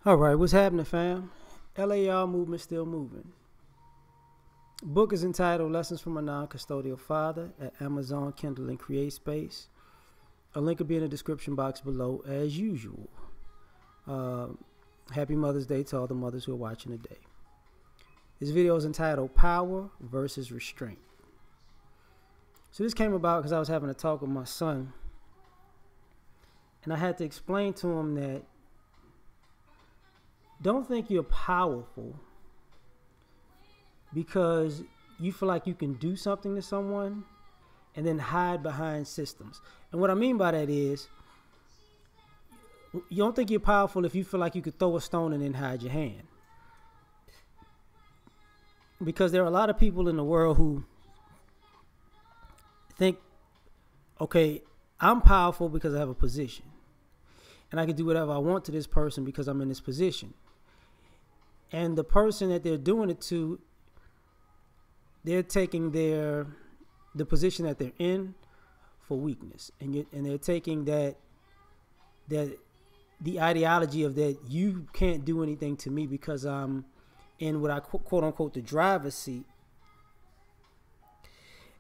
All right, what's happening, fam? L.A.R. movement still moving. Book is entitled Lessons from a Non-Custodial Father at Amazon, Kindle, and Create Space. A link will be in the description box below as usual. Happy Mother's Day to all the mothers who are watching today. This video is entitled Power versus Restraint. So this came about because I was having a talk with my son, and I had to explain to him that don't think you're powerful because you feel like you can do something to someone and then hide behind systems. And what I mean by that is, you don't think you're powerful if you feel like you could throw a stone and then hide your hand. Because there are a lot of people in the world who think, okay, I'm powerful because I have a position, and I can do whatever I want to this person because I'm in this position. And the person that they're doing it to, they're taking the position that they're in for weakness, and they're taking that the ideology of that you can't do anything to me because I'm in what I quote unquote the driver's seat,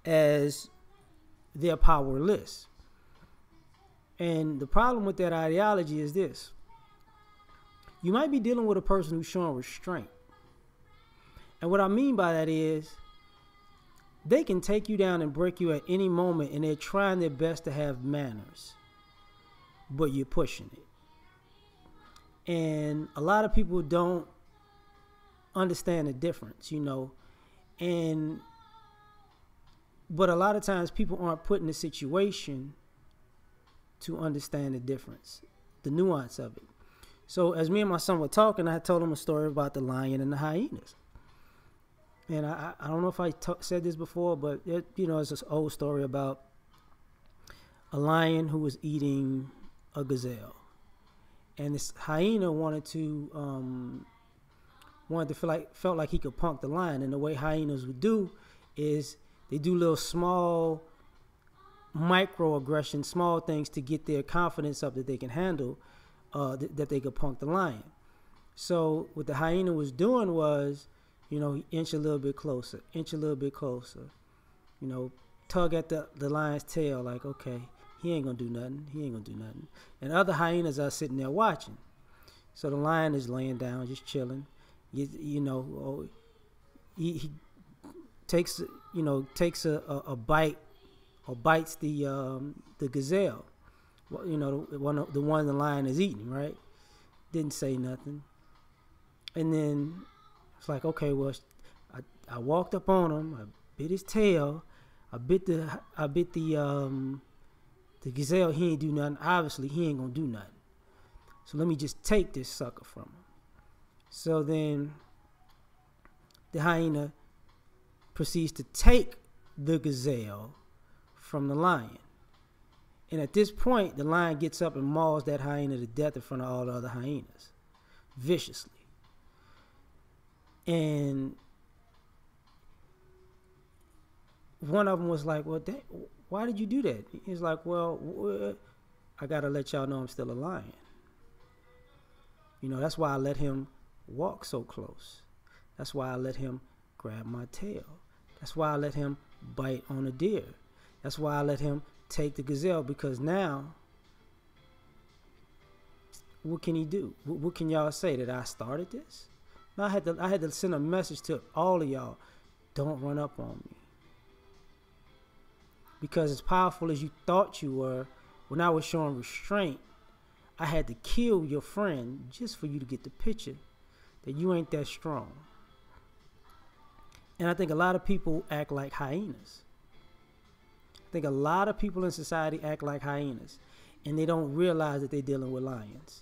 as they're powerless. And the problem with that ideology is this: you might be dealing with a person who's showing restraint. And what I mean by that is they can take you down and break you at any moment, and they're trying their best to have manners, but you're pushing it. And a lot of people don't understand the difference, but a lot of times people aren't put in a situation to understand the difference, the nuance of it. So as me and my son were talking, I told him a story about the lion and the hyenas. And I don't know if I said this before, but it's this old story about a lion who was eating a gazelle, and this hyena felt like he could punk the lion. And the way hyenas would do is they do little small microaggressions, small things to get their confidence up that they can handle, that they could punk the lion. So what the hyena was doing was, he inch a little bit closer, tug at the lion's tail like, okay, he ain't gonna do nothing. And other hyenas are sitting there watching. So the lion is laying down, just chilling. He takes a bite, or bites the gazelle, the one the lion is eating, right? Didn't say nothing. And then it's like, okay, well, I walked up on him, I bit his tail, I bit the gazelle. He ain't do nothing. Obviously, he ain't gonna do nothing. So let me just take this sucker from him. So then the hyena proceeds to take the gazelle from the lion. And at this point, the lion gets up and mauls that hyena to death in front of all the other hyenas, viciously. And one of them was like, well, why did you do that? He's like, well, I got to let y'all know I'm still a lion. That's why I let him walk so close. That's why I let him grab my tail. That's why I let him bite on a deer. That's why I let him take the gazelle, because now, what can he do? What can y'all say? That I started this? No, I had to send a message to all of y'all: don't run up on me. Because as powerful as you thought you were, when I was showing restraint, I had to kill your friend just for you to get the picture that you ain't that strong. And I think a lot of people act like hyenas. I think a lot of people in society act like hyenas, and they don't realize that they're dealing with lions,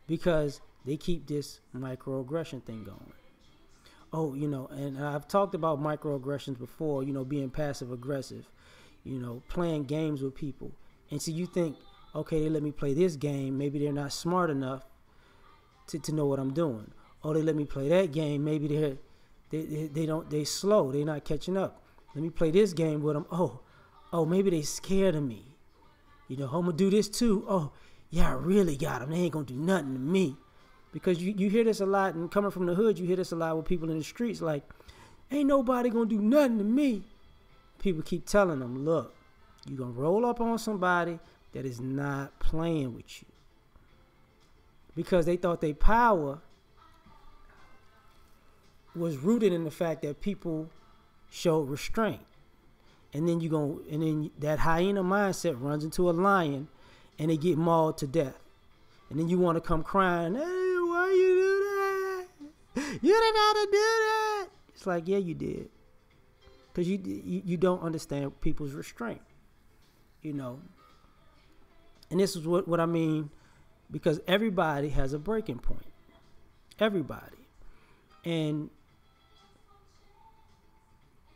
because they keep this microaggression thing going. Oh, and I've talked about microaggressions before, being passive aggressive, playing games with people. And so you think, okay, they let me play this game, maybe they're not smart enough to know what I'm doing. Oh, they let me play that game, maybe they slow, they're not catching up. Let me play this game with them. Oh, maybe they scared of me. I'm gonna do this too. Oh, yeah, I really got them. They ain't gonna do nothing to me. Because you hear this a lot, and coming from the hood, you hear this a lot with people in the streets, like, ain't nobody gonna do nothing to me. People keep telling them, look, you're gonna roll up on somebody that is not playing with you. Because they thought their power was rooted in the fact that people showed restraint. And then that hyena mindset runs into a lion and they get mauled to death. And then you want to come crying, hey, why you do that? You didn't know to do that. It's like, yeah, you did. Because you don't understand people's restraint, you know. And this is what I mean, because everybody has a breaking point. Everybody. And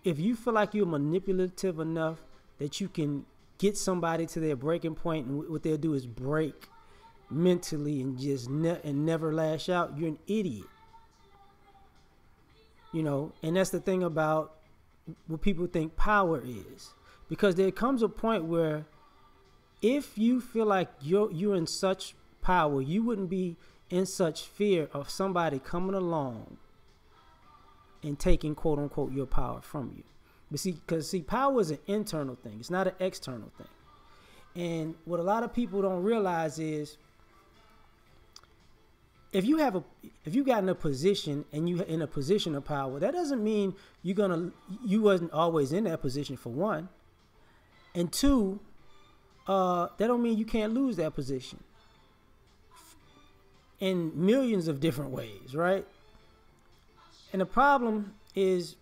if you feel like you're manipulative enough that you can get somebody to their breaking point, and what they'll do is break mentally and just never lash out, you're an idiot. You know, and that's the thing about what people think power is. Because there comes a point where if you feel like you're in such power, you wouldn't be in such fear of somebody coming along and taking, quote unquote, your power from you. But because power is an internal thing. It's not an external thing. And what a lot of people don't realize is if you got in a position and you in a position of power, that doesn't mean you wasn't always in that position, for one. And two, that don't mean you can't lose that position in millions of different ways, right? And the problem is,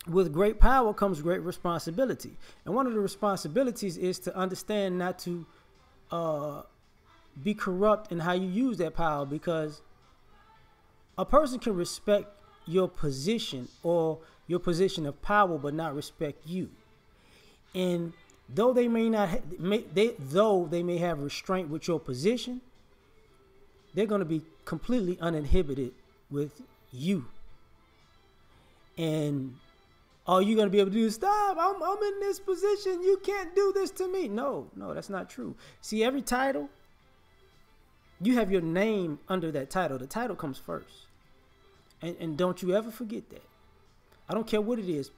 with great power comes great responsibility. And one of the responsibilities is to understand not to be corrupt in how you use that power, because a person can respect your position or your position of power but not respect you. And though they may have restraint with your position, they're going to be completely uninhibited with you. And all you're going to be able to do is, stop, I'm in this position, you can't do this to me. No, that's not true. See, every title, you have your name under that title. The title comes first. And don't you ever forget that. I don't care what it is.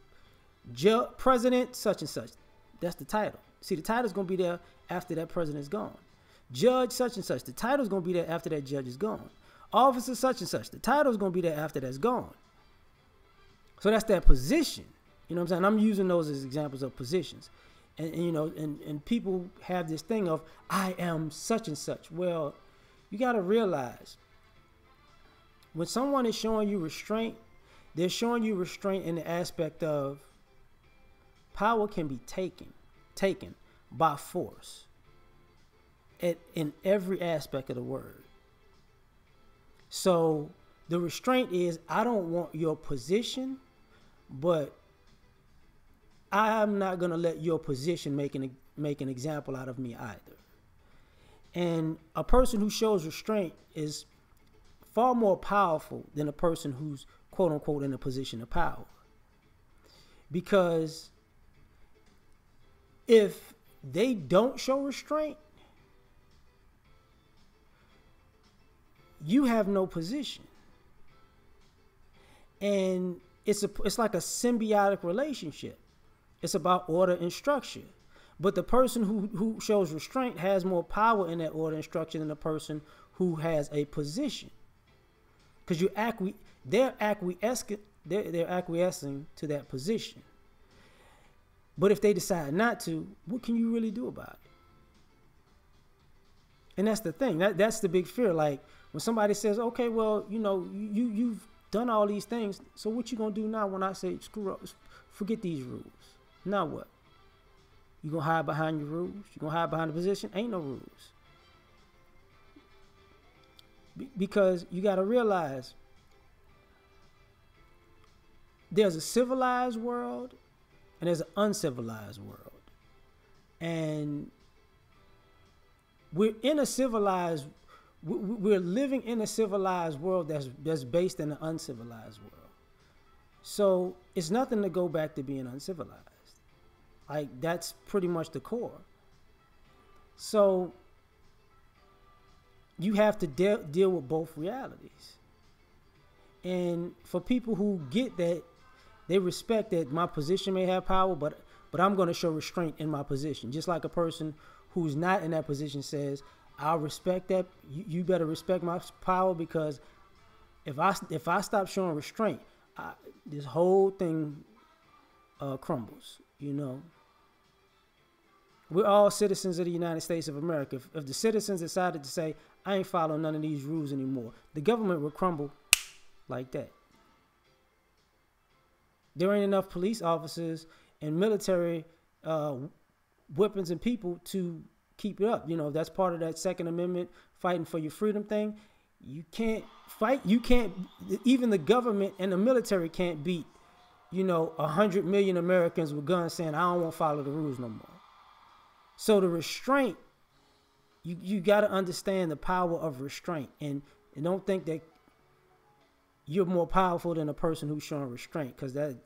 President such and such. That's the title. See, the title's going to be there after that president's gone. Judge such and such. The title's going to be there after that judge is gone. Officer such and such. The title's going to be there after that's gone. So that's that position. You know what I'm saying? I'm using those as examples of positions. And you know, and people have this thing of, I am such and such. Well, you got to realize, when someone is showing you restraint, they're showing you restraint in the aspect of power can be taken by force in every aspect of the word. So the restraint is, I don't want your position, but I'm not going to let your position make an example out of me either. And a person who shows restraint is far more powerful than a person who's, quote unquote, in a position of power. Because if they don't show restraint, you have no position. And it's like a symbiotic relationship. It's about order and structure. But the person who shows restraint has more power in that order and structure than the person who has a position. Because they're acquiescing to that position. But if they decide not to, what can you really do about it? And that's the thing. That's the big fear. Like when somebody says, okay, well, you know, you've done all these things, so what you gonna do now when I say screw up, forget these rules? Now what? You gonna hide behind your rules? You gonna hide behind the position? Ain't no rules. Because you gotta realize there's a civilized world and there's an uncivilized world. And we're living in a civilized world that's based in an uncivilized world. So it's nothing to go back to being uncivilized. Like, that's pretty much the core. So you have to deal with both realities. And for people who get that, they respect that my position may have power, but I'm going to show restraint in my position. Just like a person who's not in that position says, I'll respect that. You better respect my power, because if I stop showing restraint, this whole thing crumbles. You know, we're all citizens of the United States of America. If the citizens decided to say, I ain't following none of these rules anymore, the government would crumble like that. There ain't enough police officers and military weapons and people to keep it up. You know, that's part of that Second Amendment, fighting for your freedom thing. You can't fight. You can't, even the government and the military can't beat, 100 million Americans with guns saying, I don't want to follow the rules no more. So the restraint, you got to understand the power of restraint, and don't think that you're more powerful than a person who's showing restraint, because that,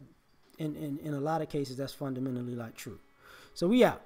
in a lot of cases, that's fundamentally not true. So we out.